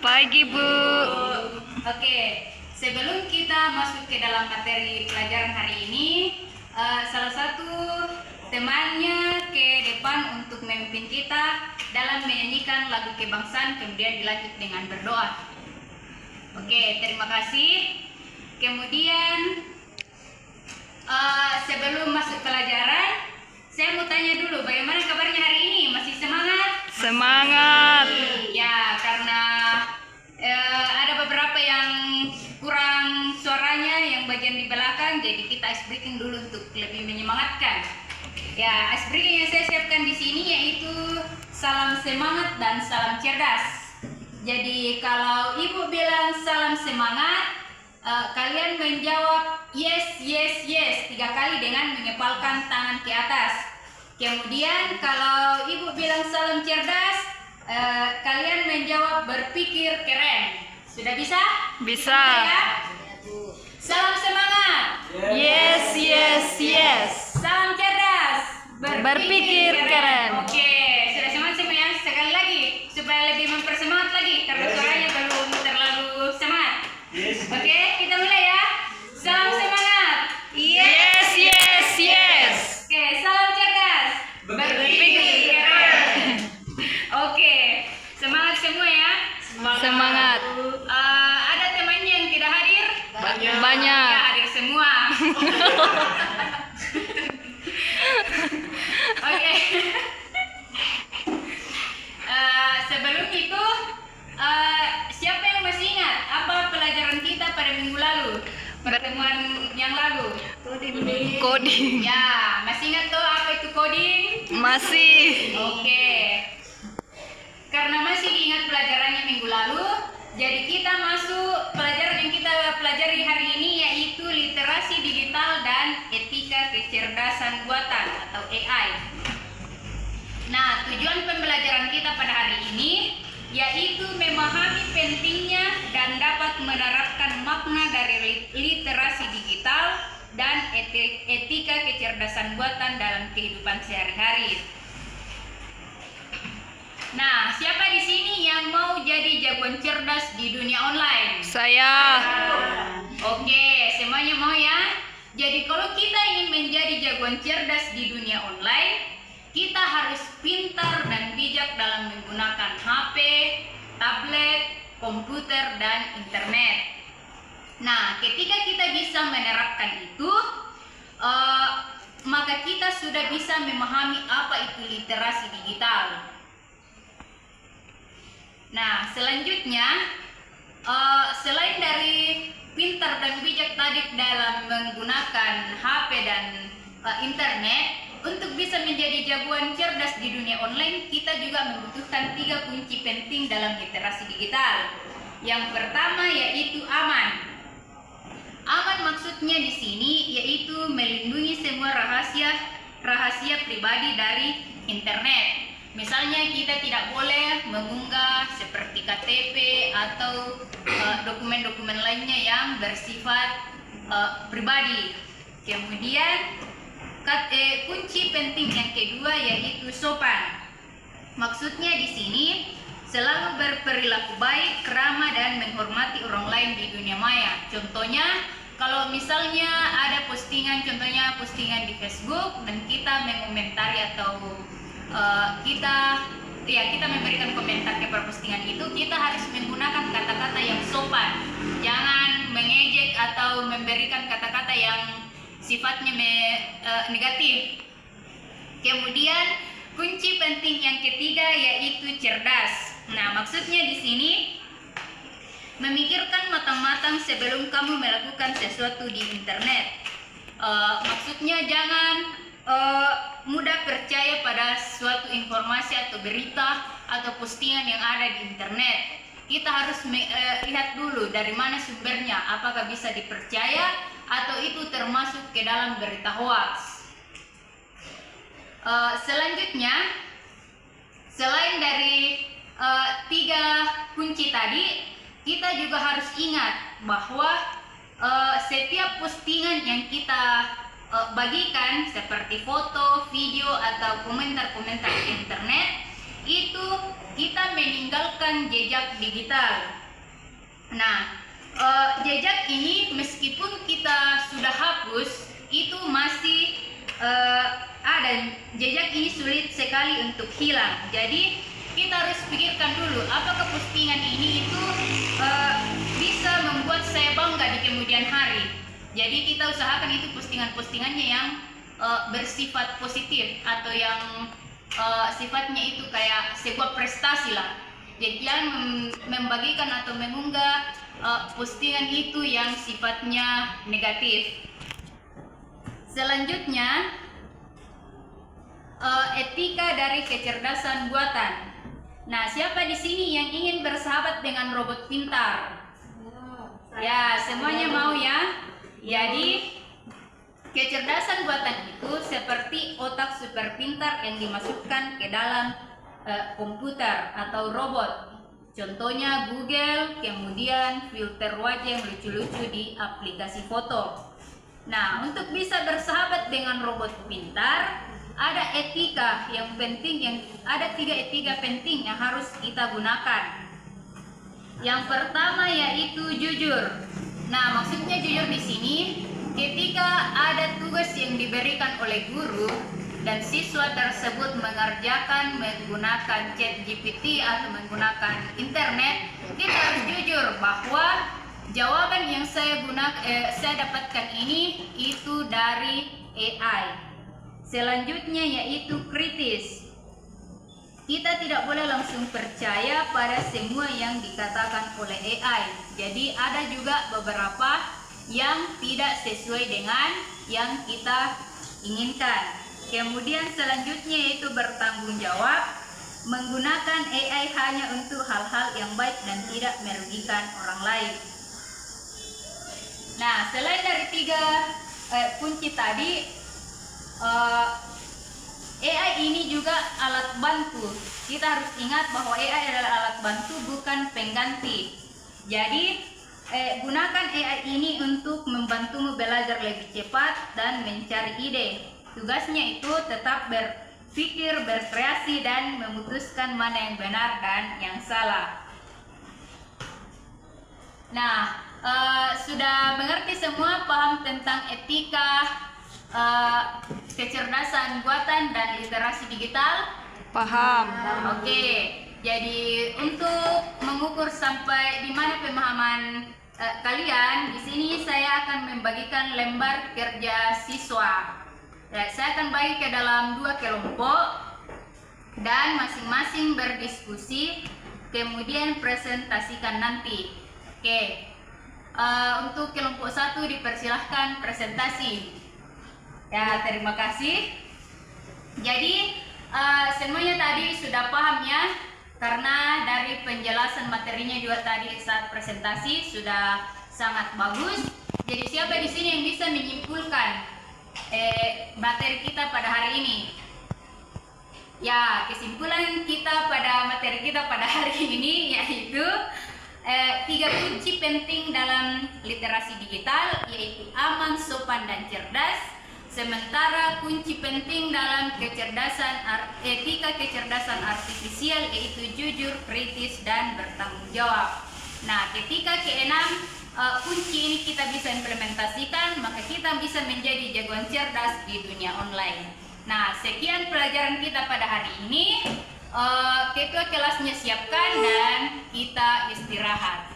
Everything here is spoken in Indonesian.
Pagi, Bu. Oke, sebelum kita masuk ke dalam materi pelajaran hari ini, salah satu temannya ke depan untuk memimpin kita dalam menyanyikan lagu kebangsaan, kemudian dilanjut dengan berdoa. Oke, terima kasih. Kemudian sebelum masuk pelajaran, saya mau tanya dulu, bagaimana kabarnya hari ini? Masih semangat? Semangat. Ya, karena ada beberapa yang kurang suaranya yang bagian di belakang, jadi kita ice breaking dulu untuk lebih menyemangatkan. Ya, ice breaking yang saya siapkan di sini yaitu salam semangat dan salam cerdas. Jadi kalau ibu bilang salam semangat, kalian menjawab yes, yes, yes 3 kali dengan mengepalkan tangan ke atas. Kemudian kalau ibu bilang salam cerdas, kalian menjawab berpikir keren. Sudah bisa? Bisa. Ya? Salam semangat. Yes, yes, yes. Salam cerdas. Berpikir keren. Oke, sudah semangat semua ya? Sekali lagi supaya lebih mempersemangat lagi karena suaranya belum terlalu semangat. Oke, kita mulai ya. Salam semangat. Yes, yes, yes. Oke, salam cerdas. Berpikir keren. Oke, semangat semua ya. Semangat. Ada temannya yang tidak hadir? Banyak. Ya, hadir semua. Oke. Sebelum itu, siapa yang masih ingat apa pelajaran kita pada minggu lalu? Pertemuan yang lalu. Coding. Ya, masih ingat tuh apa itu coding? Masih. Oke. Karena masih ingat pelajarannya minggu lalu, jadi kita masuk pelajaran yang kita pelajari hari ini yaitu literasi digital dan etika kecerdasan buatan atau AI. Nah, tujuan pembelajaran kita pada hari ini yaitu memahami pentingnya dan dapat menerapkan makna dari literasi digital dan etika kecerdasan buatan dalam kehidupan sehari-hari. Nah, siapa di sini yang mau jadi jagoan cerdas di dunia online? Saya. Oke, semuanya mau ya? Jadi kalau kita ingin menjadi jagoan cerdas di dunia online, kita harus pintar dan bijak dalam menggunakan HP, tablet, komputer, dan internet. Nah, ketika kita bisa menerapkan itu, maka kita sudah bisa memahami apa itu literasi digital. Nah, selanjutnya, selain dari pintar dan bijak tadi dalam menggunakan HP dan internet, untuk bisa menjadi jagoan cerdas di dunia online, kita juga membutuhkan 3 kunci penting dalam literasi digital. Yang pertama yaitu aman. Aman maksudnya di sini yaitu melindungi semua rahasia pribadi dari internet. Misalnya kita tidak boleh mengunggah seperti KTP atau dokumen-dokumen lainnya yang bersifat pribadi. Kemudian kunci penting yang kedua yaitu sopan. Maksudnya di sini selalu berperilaku baik, ramah dan menghormati orang lain di dunia maya. Contohnya kalau misalnya ada postingan, contohnya postingan di Facebook dan kita mengomentari atau kita memberikan komentar kepada postingan itu, kita harus menggunakan kata-kata yang sopan. Jangan mengejek atau memberikan kata-kata yang sifatnya negatif. Kemudian kunci penting yang ketiga yaitu cerdas. Nah, maksudnya di sini memikirkan matang-matang sebelum kamu melakukan sesuatu di internet. Maksudnya jangan mudah percaya pada suatu informasi atau berita atau postingan yang ada di internet. Kita harus lihat dulu dari mana sumbernya, apakah bisa dipercaya atau itu termasuk ke dalam berita hoax. Selanjutnya, selain dari 3 kunci tadi, kita juga harus ingat bahwa setiap postingan yang kita bagikan seperti foto, video, atau komentar-komentar di internet itu kita meninggalkan jejak digital. Nah, jejak ini meskipun kita sudah hapus, itu masih ada. Jejak ini sulit sekali untuk hilang. Jadi kita harus pikirkan dulu, apakah postingan ini itu bisa membuat saya bangga di kemudian hari. Jadi kita usahakan itu postingannya yang bersifat positif atau yang sifatnya itu kayak sebuah prestasi lah. Jadi jangan membagikan atau mengunggah postingan itu yang sifatnya negatif. Selanjutnya, etika dari kecerdasan buatan. Nah, siapa di sini yang ingin bersahabat dengan robot pintar? Ya, semuanya mau ya? Jadi, kecerdasan buatan itu seperti otak super pintar yang dimasukkan ke dalam komputer atau robot. Contohnya Google, kemudian filter wajah yang lucu-lucu di aplikasi foto. Nah, untuk bisa bersahabat dengan robot pintar, ada etika yang penting, ada 3 etika penting yang harus kita gunakan. Yang pertama yaitu jujur. Nah, maksudnya jujur di sini ketika ada tugas yang diberikan oleh guru dan siswa tersebut mengerjakan menggunakan ChatGPT atau menggunakan internet, kita harus jujur bahwa jawaban yang saya dapatkan ini itu dari AI. Selanjutnya yaitu kritis. Kita tidak boleh langsung percaya pada semua yang dikatakan oleh AI. Jadi ada juga beberapa yang tidak sesuai dengan yang kita inginkan. Kemudian selanjutnya yaitu bertanggung jawab, menggunakan AI hanya untuk hal-hal yang baik dan tidak merugikan orang lain. Nah, selain dari 3 kunci tadi, AI ini juga alat bantu. Kita harus ingat bahwa AI adalah alat bantu, bukan pengganti. Jadi, gunakan AI ini untuk membantumu belajar lebih cepat dan mencari ide. Tugasnya itu tetap berpikir, berkreasi, dan memutuskan mana yang benar dan yang salah. Nah, sudah mengerti semua, paham tentang etika, kecerdasan buatan dan literasi digital? Paham. Oke, jadi untuk mengukur sampai di mana pemahaman kalian, di sini saya akan membagikan lembar kerja siswa. Ya, saya akan bagi ke dalam 2 kelompok dan masing-masing berdiskusi, kemudian presentasikan nanti. Oke, untuk kelompok 1 dipersilahkan presentasi. Ya, terima kasih. Jadi semuanya tadi sudah paham ya, karena dari penjelasan materinya juga tadi saat presentasi sudah sangat bagus. Jadi siapa di sini yang bisa menyimpulkan materi kita pada hari ini? Ya, kesimpulan kita pada materi kita pada hari ini yaitu 3 kunci penting dalam literasi digital, yaitu aman, sopan, dan cerdas. Sementara kunci penting dalam etika kecerdasan artifisial yaitu jujur, kritis, dan bertanggung jawab. Nah, ketika keenam kunci ini kita bisa implementasikan, maka kita bisa menjadi jagoan cerdas di dunia online. Nah, sekian pelajaran kita pada hari ini. Ketua kelasnya siapkan dan kita istirahat.